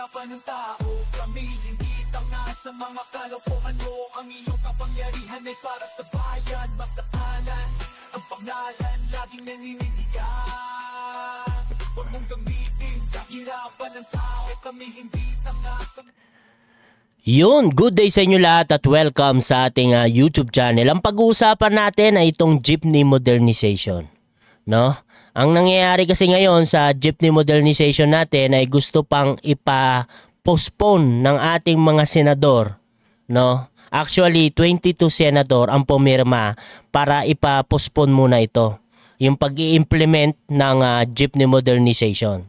kahirapan ng tao. Kami hindi tanga sa mga kalokohan mo. Ang iyong kapangyarihan ay para sa bayan. Basta alan, ang pangalan laging naninindigan. Huwag mong gamitin kahirapan ng tao. Kami hindi tanga sa... Yun, good day sa inyo lahat at welcome sa ating YouTube channel. Ang pag-uusapan natin ay itong jeepney modernization, no? Ang nangyayari kasi ngayon sa jeepney modernization natin ay gusto pang ipa-postpone ng ating mga senador, no? Actually, 22 senador ang pumirma para ipa-postpone muna ito, yung pag-i-implement ng jeepney modernization.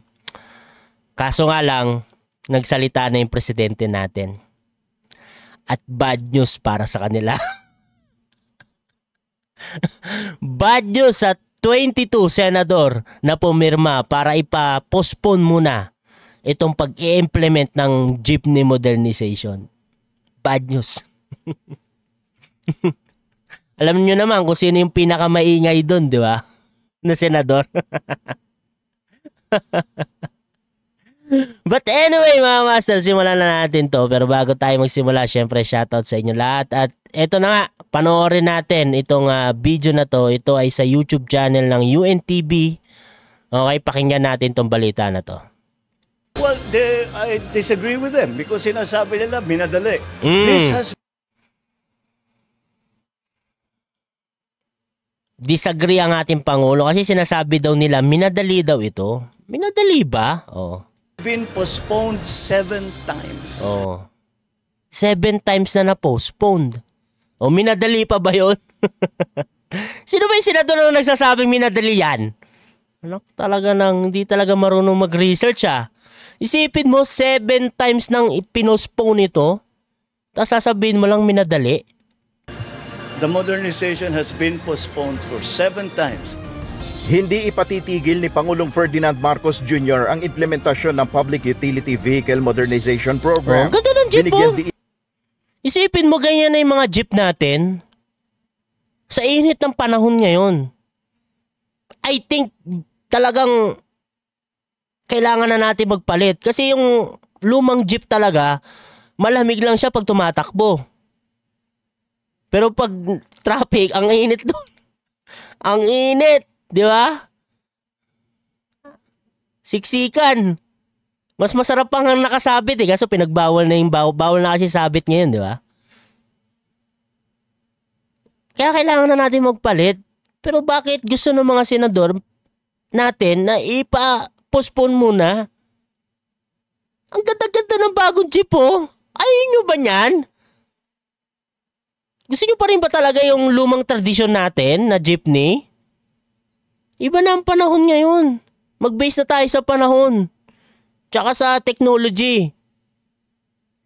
Kaso nga lang, nagsalita na yung presidente natin. At bad news para sa kanila. Bad news at 22 senador na pumirma para ipa-postpone muna itong pag-i-implement ng jeepney modernization. Bad news. Alam niyo naman kung sino yung pinakamaingay doon, di ba? Na senador. But anyway mga master, simulan na natin to. Pero bago tayo magsimula, syempre shoutout sa inyo lahat. At eto na nga, panoorin natin itong video na to. Ito ay sa YouTube channel ng UNTV. Okay, pakinggan natin tong balita na to. Well, I disagree with them because sinasabi nila minadali. This has... Disagree ang ating Pangulo kasi sinasabi daw nila minadali daw ito. Minadali ba? Oh. been postponed 7 times. Oh. 7 times na na-postponed. O minadali pa ba yun? Sino ba yung senador na nagsasabing minadali yan? Anak, talaga nang hindi talaga marunong mag-research Isipin mo 7 times nang ipinospone ito, tapos sasabihin mo lang minadali. The modernization has been postponed for 7 times. Hindi ipatitigil ni Pangulong Ferdinand Marcos Jr. ang implementasyon ng Public Utility Vehicle Modernization Program. Ganda ng jeep Isipin mo ganyan na yung mga jeep natin sa init ng panahon ngayon. I think talagang kailangan na natin magpalit kasi yung lumang jeep talaga malamig lang siya pag tumatakbo. Pero pag traffic, ang init doon. Ang init. Di ba? Siksikan. Mas masarap pang ang nakasabit kaso pinagbawal na yung bawal na kasi sabit ngayon, di ba? Kaya kailangan na natin magpalit. Pero bakit gusto ng mga senador natin na ipa-postpone muna? Ang ganda-ganda ng bagong jeep Ayaw nyo ba yan? Gusto nyo pa rin ba talaga yung lumang tradisyon natin na jeepney? Iba na ang panahon ngayon. Mag-base na tayo sa panahon. Tsaka sa technology.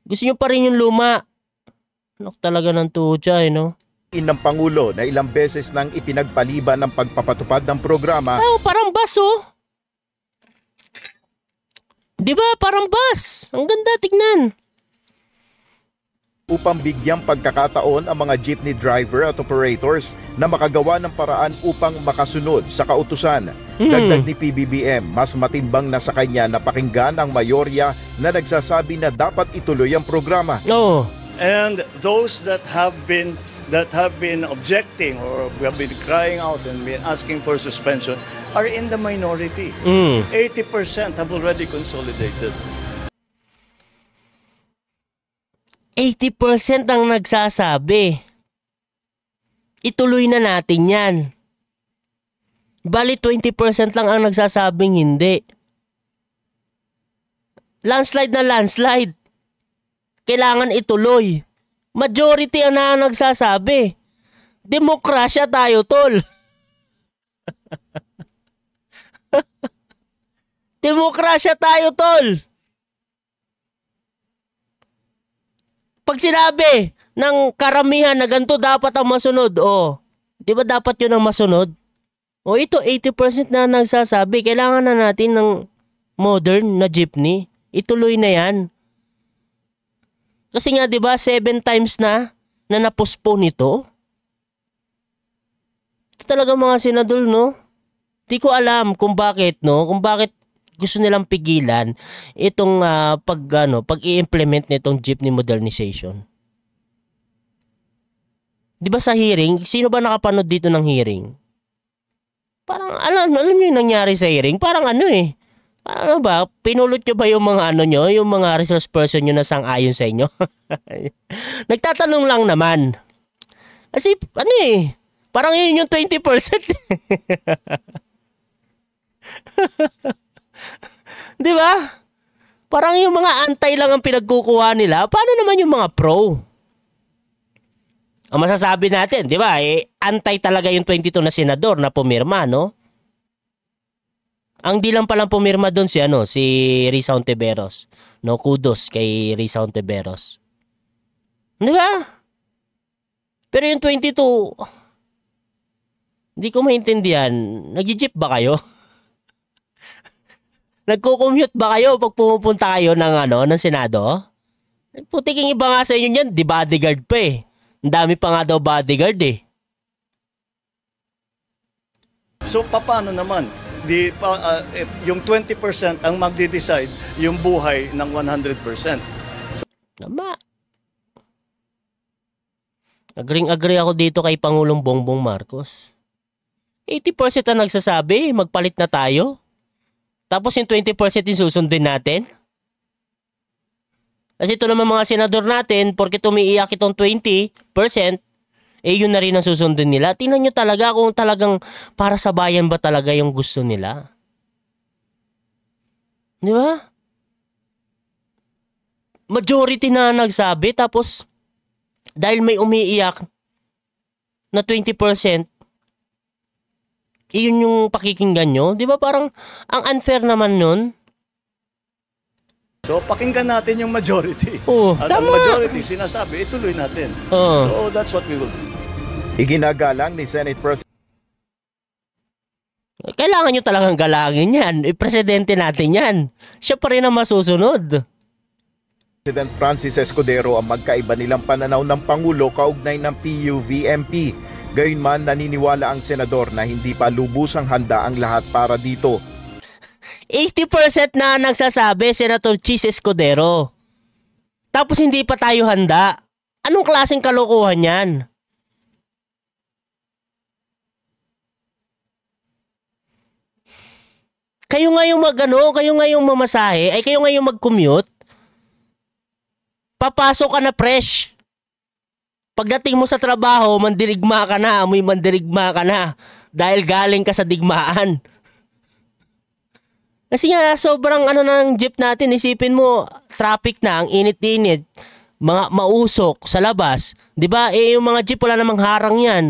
Gusto nyo pa rin yung luma. Anak talaga ng tutsa no? Ng Pangulo na ilang beses nang ipinagpaliban ng pagpapatupad ng programa. Parang bus Di ba? Parang bus. Ang ganda, tignan. Upang bigyang pagkakataon ang mga jeepney driver at operators na makagawa ng paraan upang makasunod sa kautusan. Dagdag ni PBBM, mas matimbang na sa kanya na pakinggan ang mayorya na nagsasabi na dapat ituloy ang programa. And those that have been objecting or have been crying out and been asking for suspension are in the minority. 80% have already consolidated. 80% ang nagsasabi. Ituloy na natin yan. Bali 20% lang ang nagsasabing hindi. Landslide na landslide. Kailangan ituloy. Majority ang nagsasabi. Demokrasya tayo, tol. Demokrasya tayo, tol. Pag sinabi ng karamihan na ganito dapat ang masunod, di ba dapat yun ang masunod? Ito 80% na nagsasabi, kailangan na natin ng modern na jeepney. Ituloy na yan. Kasi nga 'di ba 7 times na na-postpone ito. Ito talaga mga senador, no? Di ko alam kung bakit, no? Kung bakit gusto nilang pigilan itong pag-i-implement nitong jeepney modernization. 'Di ba sa hearing, sino ba nakapanood dito ng hearing? Parang alam niyo yung nangyari sa hearing, parang ano ba, pinulot nyo ba yung mga yung mga resource person nyo na sang-ayon sa inyo? Nagtatanong lang naman. Kasi parang yun yung 20%. Di ba? Parang yung mga antay lang ang pinagkukuha nila. Paano naman yung mga pro? Ang masasabi natin, di ba? Antay talaga yung 22 na senador na pumirma, no? Ang di lang palang pumirma doon si Risa Hontiveros. No, kudos kay Risa Hontiveros. Di ba? Pero yung 22, hindi ko maintindihan. Nag-jeep ba kayo? Nagko-commute ba kayo pag pumupunta kayo ng Senado? Putiking iba nga sa inyo niyan, di bodyguard pa eh. Ang dami pa nga daw bodyguard eh. So paano naman? Yung 20% ang magde-decide yung buhay ng 100%. Tama. Agree ako dito kay Pangulong Bongbong Marcos. 80% ang nagsasabi, magpalit na tayo. Tapos yung 20% yung susundin natin. Kasi ito naman mga senador natin, porque tumiiyak itong 20%, yun na rin ang susundin nila. Tingnan nyo talaga kung talagang para sa bayan ba talaga yung gusto nila. Di ba? Majority na nagsabi, tapos dahil may umiiyak na 20%, yun yung pakikinggan nyo. Di ba parang ang unfair naman nun? So pakinggan natin yung majority. At tama. ang majority sinasabi, ituloy natin. So that's what we will do. Iginagalang ni Senate President Kailangan nyo talagang galangin yan. Presidente natin yan. Siya pa rin ang masusunod. Francis Escudero ang magkaiba nilang pananaw ng Pangulo kaugnay ng PUVMP. Gayunman naniniwala ang senador na hindi pa lubusang handa ang lahat para dito. 80% na nagsasabi, Senator Chis Escudero. Tapos hindi pa tayo handa. Anong klaseng kalokohan yan? Kayo nga yung kayo nga yung mamasahe, kayo nga yung mag-commute. Papasok ka na fresh. Pagdating mo sa trabaho, mandirigma ka na, amoy mandirigma ka na. Dahil galing ka sa digmaan. Kasi nga, sobrang ng jeep natin, isipin mo, traffic na, ang init-init, mga mausok sa labas. Diba? Yung mga jeep, wala namang harang yan.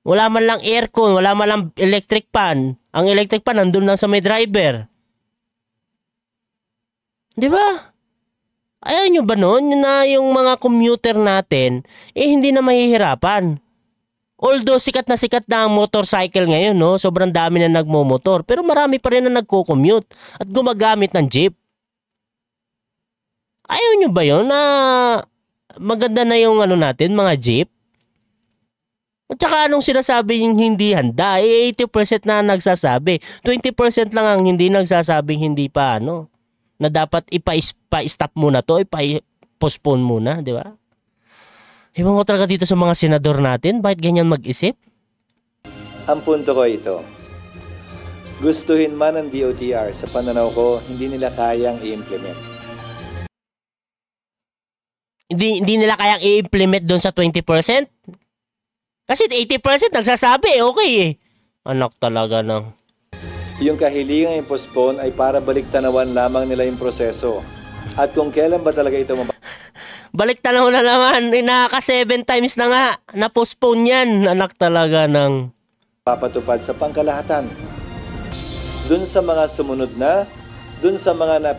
Wala man lang aircon, wala man lang electric fan. Ang electric fan, nandun lang sa may driver. Diba? Ayaw nyo ba nun na yung mga commuter natin, hindi na mahihirapan? Although sikat na ang motorcycle ngayon, no? Sobrang dami na nagmomotor. Pero marami pa rin na nagko-commute at gumagamit ng jeep. Ayaw nyo ba yun na maganda na yung natin, mga jeep? At saka anong sinasabi yung hindi handa? 80% na nagsasabi. 20% lang ang hindi nagsasabing hindi pa na dapat ipa-stop muna to, ipa-postpone muna, di ba? Ewan ko talaga dito sa mga senador natin, bakit ganyan mag-isip? Ang punto ko ito, gustuhin man ng DOTR, sa pananaw ko, hindi nila kayang i-implement. Hindi nila kayang i-implement doon sa 20%? Kasi 80% nagsasabi, okay eh. Anak talaga ng... Yung kahilingang i-postpone ay para baliktanawan lamang nila yung proseso. At kung kailan ba talaga ito Baliktanaw na naman, nakaka 7 times na nga, na-postpone yan. Anak talaga ng... papatupad sa pangkalahatan. Dun sa mga sumunod na, dun sa mga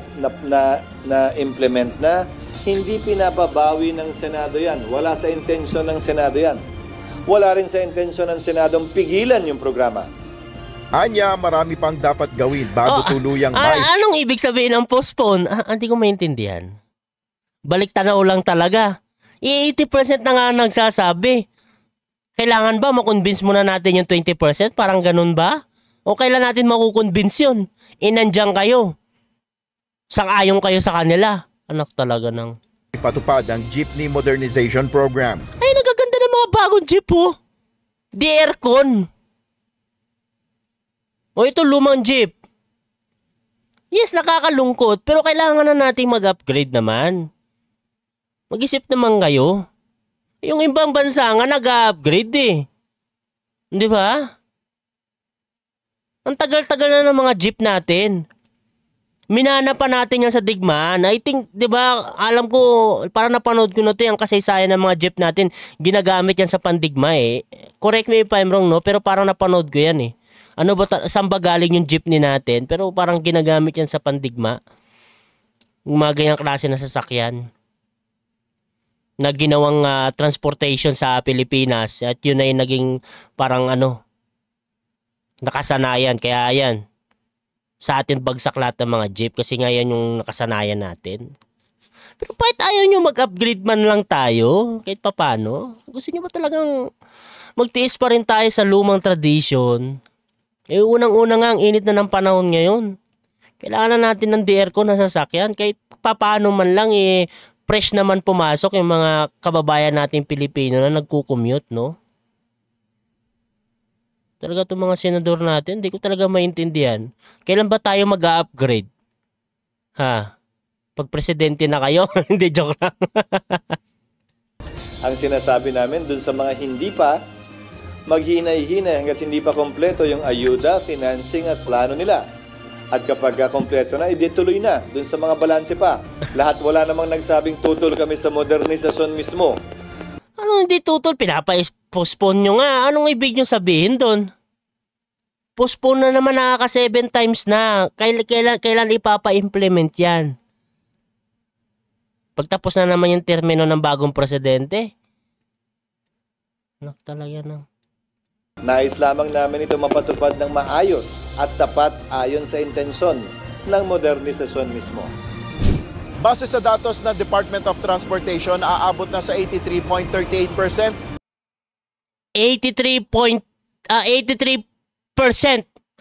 na-implement na, hindi pinapabawi ng Senado yan. Wala sa intensyon ng Senado yan. Wala rin sa intensyon ng Senadong pigilan yung programa. Anya, marami pang dapat gawin bago tuluyang anong ibig sabihin ng postpone? Hindi ko maintindihan. Baliktanaw lang talaga. 80% na nga nagsasabi. Kailangan ba makonvince muna natin yung 20%? Parang ganun ba? O kailan natin makukonvince yun? Nandiyan kayo. Sang-ayon kayo sa kanila. Anak talaga ng... Ipatupad ang Jeepney Modernization Program. Ay, nagaganda ng mga bagong jeep oh. Di aircon. O ito lumang jeep. Yes, nakakalungkot. Pero kailangan na nating mag-upgrade naman. Mag-isip naman kayo. Yung ibang bansa nga nag-upgrade eh. Di ba? Ang tagal-tagal na ng mga jeep natin. Minana pa natin yan sa digmaan. I think, di ba, alam ko, para napanood ko na ito, yung kasaysayan ng mga jeep natin, ginagamit yan sa pandigma eh. Correct me if I'm wrong, no? Pero parang napanood ko yan eh. Ano ba, saan ba galing yung jeepney natin? Pero parang ginagamit yan sa pandigma. Yung mga ganyang klase na sasakyan. Na ginawang transportation sa Pilipinas. At yun ay naging parang nakasanayan. Kaya yan, sa atin bagsak lahat ng mga jeep kasi nga yan yung nakasanayan natin. Pero kahit ayaw nyo mag-upgrade man lang tayo, kahit papano, gusto nyo ba talagang magtiis pa rin tayo sa lumang tradition? Eh unang-una nga ang init na ng panahon ngayon. Kailangan na natin ng aircon na sasakyan kahit papano man lang fresh naman pumasok yung mga kababayan nating Pilipino na nagko-commute, no? Talaga itong mga senador natin, hindi ko talaga maintindihan. Kailan ba tayo mag-upgrade? Ha? Pag presidente na kayo? Hindi, joke lang. Ang sinasabi namin dun sa mga hindi pa, maghinay-hinay hanggat hindi pa kompleto yung ayuda, financing at plano nila. At kapag kompleto na, tuloy na dun sa mga balanse pa. Lahat wala namang nagsabing tutol kami sa modernisasyon mismo. Ano hindi tutol? Pinapa-postpone nyo nga. Anong ibig nyo sabihin doon? Postpone na naman nakaka 7 times na. Kailan ipapa-implement yan? Pagtapos na naman yung termino ng bagong presidente? Anak talaga na. Nais lamang namin ito mapatupad ng maayos at tapat ayon sa intensyon ng modernisasyon mismo. Base sa datos ng Department of Transportation, aabot na sa 83.38%. 83%.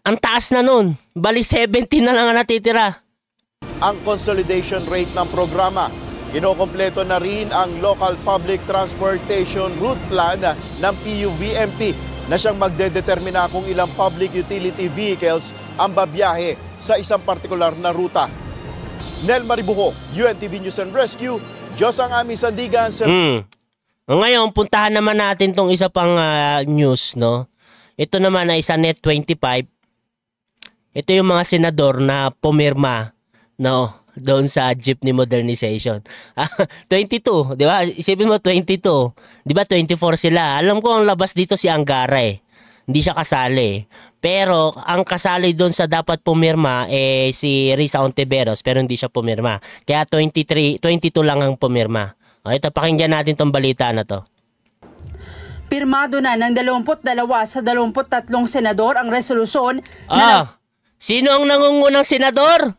Ang taas na nun. Bali 70 na lang ang natitira. Ang consolidation rate ng programa. Kinokompleto na rin ang Local Public Transportation Route Plan ng PUVMP na siyang magdedetermina kung ilang public utility vehicles ang babiyahe sa isang partikular na ruta. Nel Maribuho, UNTV News and Rescue, Diyos ang aming sandigan. Ngayon, puntahan naman natin tong isa pang news, no? Ito naman ay sa Net 25. Ito yung mga senador na pumirma, no? Doon sa jeepney modernization. 22, di ba? Isipin mo 22. Di ba 24 sila? Alam ko ang labas dito si Angara eh. Hindi siya kasali. Pero ang kasali doon sa dapat pumirma si Risa Ontiveros pero hindi siya pumirma. Kaya 22 lang ang pumirma. O, ito, pakinggan natin tong balita na to. Pirmado na ng 22 sa 23 senador ang resolusyon Sino ang nangungunang senador?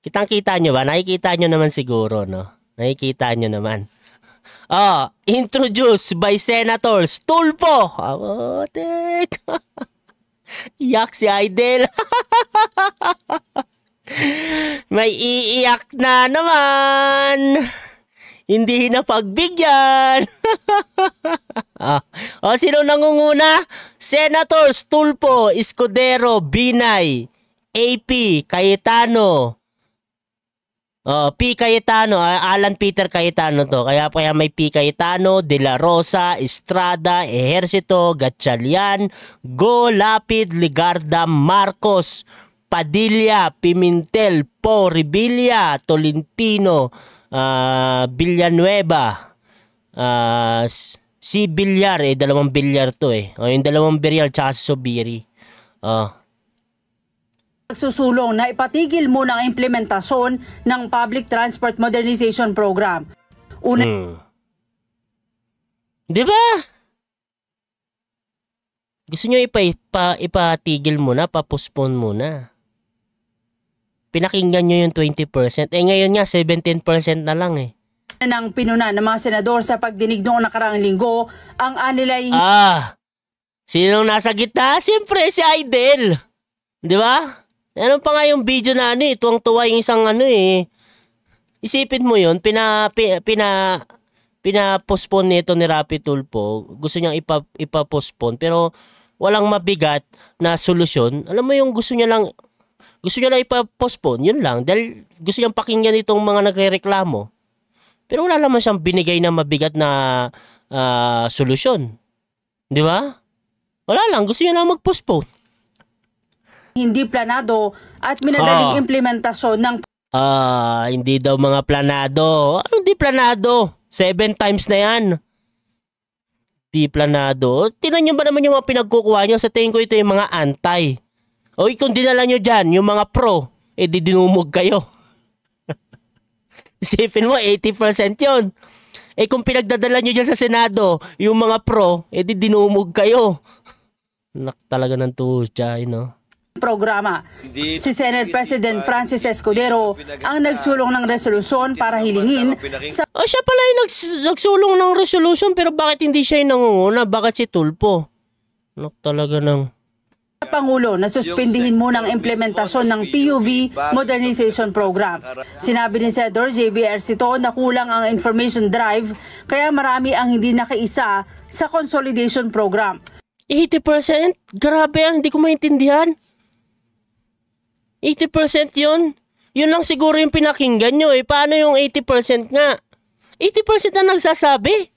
Kitang-kita nyo ba? Nakikita nyo naman siguro, no? Nakikita nyo naman. Introduced by Senators Tulfo. Iyak si Aidel. May iiyak na naman. Hindi na pagbigyan. Sino nangunguna? Senators Tulfo, Escudero, Binay, AP, Cayetano. P. Cayetano, Alan Peter Cayetano to. Kaya may P. Cayetano, De La Rosa, Estrada, Ejercito, Gatchalian, Go, Lapid, Ligarda, Marcos, Padilla, Pimentel, Po, Revilla, Tolentino, Villanueva, si Villar, dalawang Villar to yung dalawang Villar tsaka si Subiri. Susulong na ipatigil muna ang implementasyon ng Public Transport Modernization Program. Di ba? Gusto nyo ipatigil muna, pa-postpone muna. Pinakinggan nyo yung 20%. Ngayon nga, 17% na lang Nang pinuna ng mga senador sa pagdinig noong nakaraang linggo, ang anilay... Sinong nasa gitna? Siyempre si Aidel. Di ba? Ano pa nga yung video na ano eh, tuwang-tuwa yung isang ano eh. Isipin mo yun, pina-postpone nito ni Rapi Tulfo. Gusto niyang ipa-postpone pero walang mabigat na solusyon. Alam mo yung gusto niya lang ipa-postpone, yun lang. Dahil gusto niyang pakinggan itong mga nagre-reklamo. Pero wala naman siyang binigay na mabigat na solusyon. Di ba? Wala lang, gusto niya lang mag-postpone. Hindi planado at minadaling implementasyon ng hindi daw mga planado. Ano hindi planado? 7 times na yan. Di planado. Tingnan nyo ba naman yung mga pinagkukuha nyo? Sa tingin ko ito yung mga anti. O kung dinala nyo dyan, yung mga pro, di dinumog kayo. Isipin mo, 80% yun. Kung pinagdadala nyo dyan sa Senado, yung mga pro, di dinumog kayo. Talaga ng tucha, no? Programa. Si Senate President Francis Escudero ang nagsulong ng resolusyon para hilingin sa siya pala yung nagsulong ng resolution pero bakit hindi siya yung nangunguna? Bakit si Tulfo? Talaga ng Pangulo na suspindihin muna ang implementasyon ng PUV Modernization Program. Sinabi ni Senator J.V. Ercito na kulang ang information drive kaya marami ang hindi nakaisa sa consolidation program. 80%? Grabe yan, hindi ko maintindihan. 80% yun? Yun lang siguro yung pinakinggan nyo eh. Paano yung 80% nga? 80% na nagsasabi.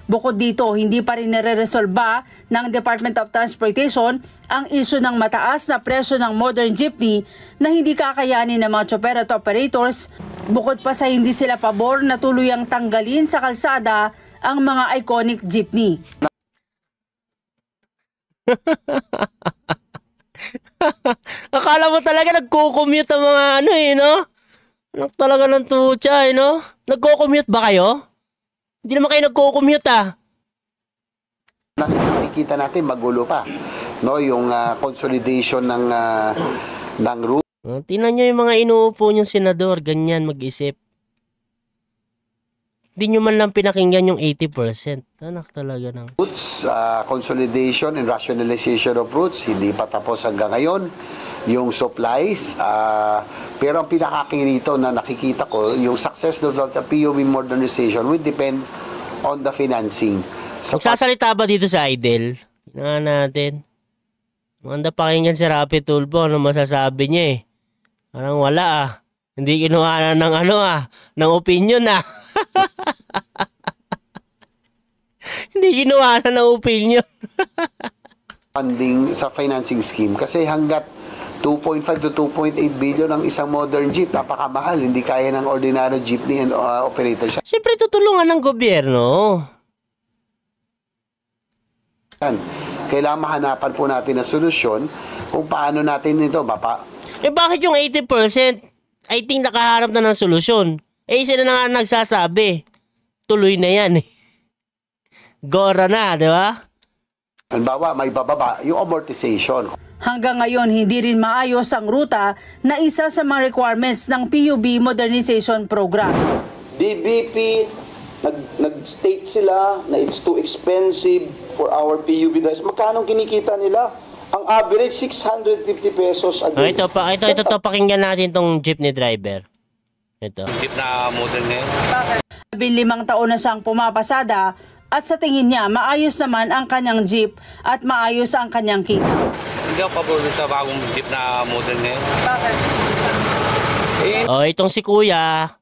Bukod dito, hindi pa rin nare-resolba ng Department of Transportation ang isyu ng mataas na presyo ng modern jeepney na hindi kakayanin ng mga chopper at operators. Bukod pa sa hindi sila pabor na tuluyang tanggalin sa kalsada ang mga iconic jeepney. Akala mo talaga nagko-commute ang mga ano eh, no? Talaga ng tucha eh, no? Nagko-commute ba kayo? Hindi naman kayo nagko-commute ah. Nakikita natin magulo pa, no? Yung consolidation ng route. Tingnan nyo yung mga inuupo nyong senador, ganyan mag-isip. Hindi nyo man lang pinakinggan yung 80%. Anak talaga ng Routes, consolidation and rationalization of routes, hindi pa tapos hanggang ngayon. Yung supplies, pero ang pinakaki rito na nakikita ko, yung success of the PUV modernization will depend on the financing. Magsasalita ba dito sa Idol? Tingnan natin. Maganda pakinggan si Rapi Tulfo, ano masasabi niya eh. Parang wala ah. Hindi kinuha na ng ano ah, ng opinion ah. Hindi kinuha na ng opinion. Funding sa financing scheme kasi hanggat 2.5 to 2.8 billion ang isang modern jeep, napakamahal, hindi kaya ng ordinary jeepney and operator siya. Siyempre tutulungan ng gobyerno. Kailangan mahanapan po natin ng solusyon kung paano natin ito bakit yung 80%? I think nakaharap na ng solusyon. Sila na nga nagsasabi. Tuloy na yan eh. Gora na, di ba? Halimbawa, may bababa yung amortization. Hanggang ngayon, hindi rin maayos ang ruta na isa sa mga requirements ng PUV Modernization Program. DBP, nag-state sila na it's too expensive for our PUV drivers. Magkano kinikita nila? Ang average, 650 pesos a day. Ito pakinggan natin tong jeepney driver. Ito. Jeep na modern ngayon. 15 taon na siyang pumapasada at sa tingin niya, maayos naman ang kanyang jeep at maayos ang kanyang kita. Hindi ako pabor sa bagong jeep na modern ngayon. Itong si Kuya,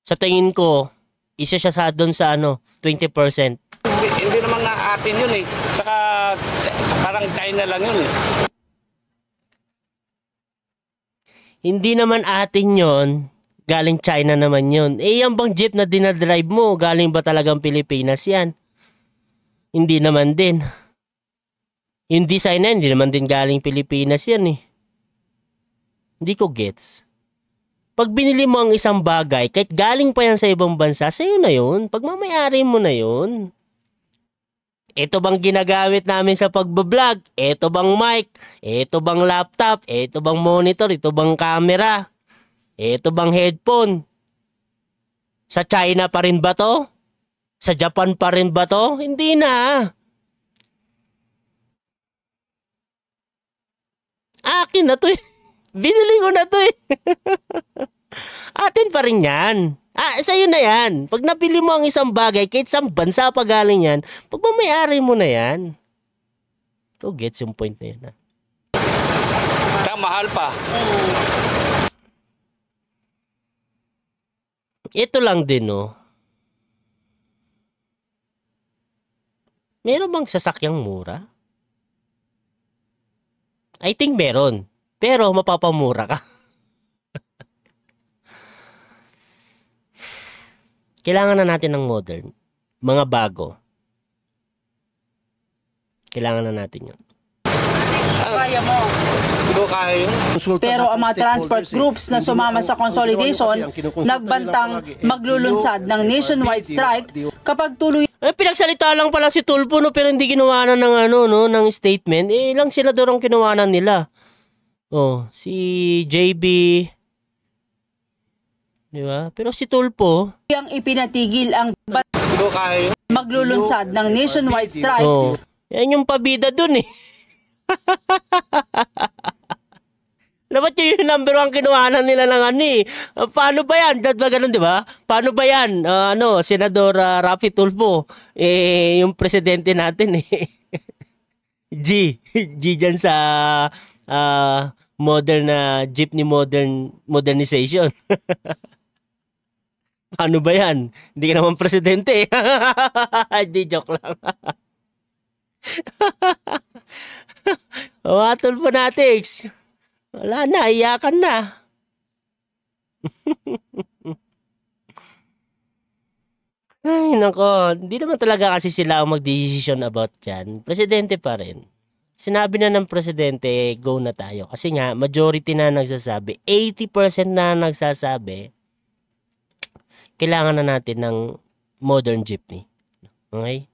sa tingin ko, isa siya sa doon sa 20%. Hindi naman nga atin yun eh. Saka parang China lang yun eh. Hindi naman atin yon, galing China naman yun. Yan bang jeep na dinadrive mo, galing ba talagang Pilipinas yan? Hindi naman din. Yung design na hindi naman din galing Pilipinas yan eh. Hindi ko gets. Pag binili mo ang isang bagay, kahit galing pa yan sa ibang bansa, sa'yo na yun. Pag mamayari mo na yun. Ito bang ginagamit namin sa pagbablog? Ito bang mic? Ito bang laptop? Ito bang monitor? Ito bang camera? Ito bang headphone? Sa China pa rin ba to? Sa Japan pa rin ba to? Hindi na. Akin na to eh. Binili ko na to eh. Atin pa rin yan. Sa'yo na yan. Pag napili mo ang isang bagay, kahit isang bansa pa galing yan, pagmamayari mo na yan. To gets yung point na yun. Mahal pa. Ito lang din, no. Meron bang sasakyang mura? I think meron. Pero mapapamura ka. Kailangan na natin ng modern. Mga bago. Kailangan na natin yun. Kaya mo. Pero ang mga transport groups na sumama sa consolidation nagbantang maglulunsad ng nationwide strike kapag tuloy. Pinagsalita lang pala si Tulfo, no, pero hindi ginawa na ng ng statement. Ilang senador ang kinuwanan nila. Si JB, di ba? Pero si Tulfo ang ipinatigil ang maglulunsad ng nationwide strike. Yan yung pabida dun eh. Dapat yung number 1 kinuhanan nila ng paano ba yan? Dapat ba ganun, di ba? Paano ba yan? Senador Raffy Tulfo, yung presidente natin G dyan sa modern na jeepney modernization. Paano ba yan? Hindi ka naman presidente. Hindi, joke lang. Mga Tulfo Natics. Wala na, iyakan na. Ay, nako. Hindi naman talaga kasi sila ang mag-decision about yan. Presidente pa rin. Sinabi na ng presidente, go na tayo. Kasi nga, majority na nagsasabi, 80% na nagsasabi, kailangan na natin ng modern jeepney. Okay?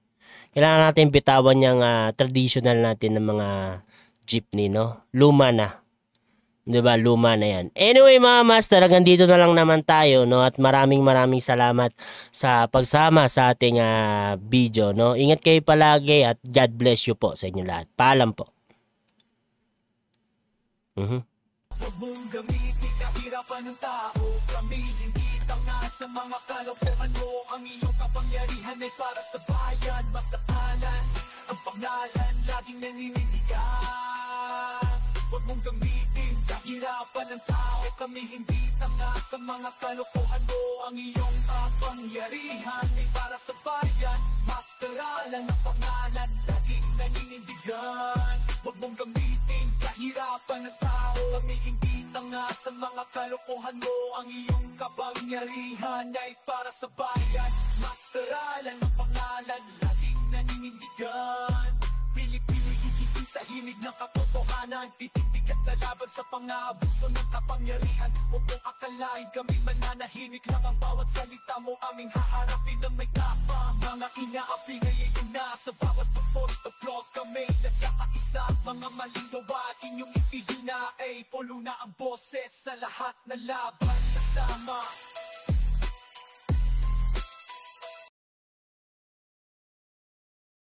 Kailangan natin bitawan yung traditional natin ng mga jeepney, no? Luma na. Diba? Luma na yan. Anyway, mga master, hanggang dito na lang naman tayo, no? At maraming salamat sa pagsama sa ating video, no? Ingat kayo palagi at God bless you po sa inyo lahat. Paalam po. Huwag mong gamitin kahirapan ng tao. Kami hindi tanga sa mga kalokohan mo. Ang iyong kapangyarihan ay para sa bayan. Mas takalan ang pangalan, laging naninindigan. Huwag mong gamitin kahirapan ng tao. Kami hindi tanga sa mga kalokohan mo. Ang iyong kapangyarihan ay para sa bayan. Mas takalan ang pangalan, laging naninindigan. Huwag mong gamitin kahirapan ng tao. Kami hindi tanga sa mga kalokohan mo. Ang iyong kapangyarihan ay para sa bayan. Mas taralan ang pangalan, laging naninindigan. Pilipino gigising sa hilig ng katotohanan. Tititig at lalaban sa pang-aabuso ng kapangyarihan. Huwag mong akalain kami mananahimik lang. Ang bawat salita mo aming haharapin ng may kapang. Mga inaapi ngayon na sa bawat post of vlog kami nagkakaisa. Mga maling gawa inyong ipihina ay pulo na ang boses sa lahat na laban. Kasama